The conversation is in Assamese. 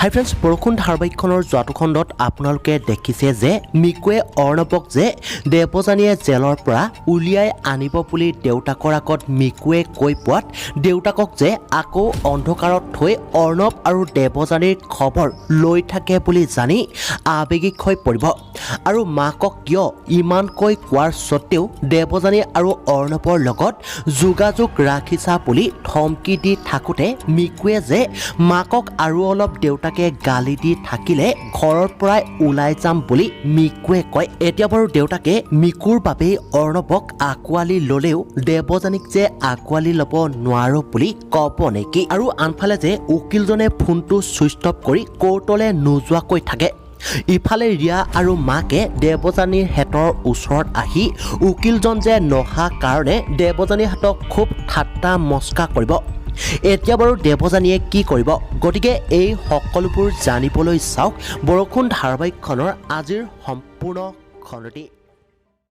হাই ফ্ৰেণ্ডছ, বৰষুণ ধাৰাবাহিকখনৰ যোৱাটো খণ্ডত আপোনালোকে দেখিছে যে মিকুৱে অৰ্ণৱক যে দেৱযানীয়ে জেলৰ পৰা উলিয়াই আনিব বুলি দেউতাকৰ আগত মিকুৱে কৈ পোৱাত দেউতাকক যে আকৌ অন্ধকাৰত থৈ অৰ্ণৱ আৰু দেৱযানীৰ খবৰ লৈ থাকে বুলি জানি আৱেগিক হৈ পৰিব আৰু মাকক কিয় ইমানকৈ কোৱাৰ স্বত্তেও দেৱযানী আৰু অৰ্ণৱৰ লগত যোগাযোগ ৰাখিছা বুলি ধমকি দি থাকোঁতে মিকুৱে যে মাকক আৰু অলপ দেউতাকে গালি দি থাকিলে ঘৰৰ পৰাই ওলাই যাম বুলি মিকুৱে কয়। এতিয়া বাৰু দেউতাকে মিকুৰ বাবেই অৰ্ণৱক আঁকোৱালি ল'লেও দেৱযানীক যে আঁকোৱালি ল'ব নোৱাৰো বুলি ক'ব নেকি? আৰু আনফালে যে উকিলজনে ফোনটো ছুইচ অফ কৰি কোৰ্টলৈ নোযোৱাকৈ থাকে। ইফালে ৰিয়া আৰু মাকে দেৱযানীৰ হেতৰ ওচৰত আহি উকিলজন যে নহা কাৰণে দেৱযানীৰ হাতক খুব ঠাট্টা মস্কা কৰিব। এতিয়া বাৰু দেৱযানীয়ে কি কৰিব? গতিকে এই সকলোবোৰ জানিবলৈ চাওক বৰষুণ ধাৰাবাহিকখনৰ আজিৰ সম্পূৰ্ণ খণ্ডটি।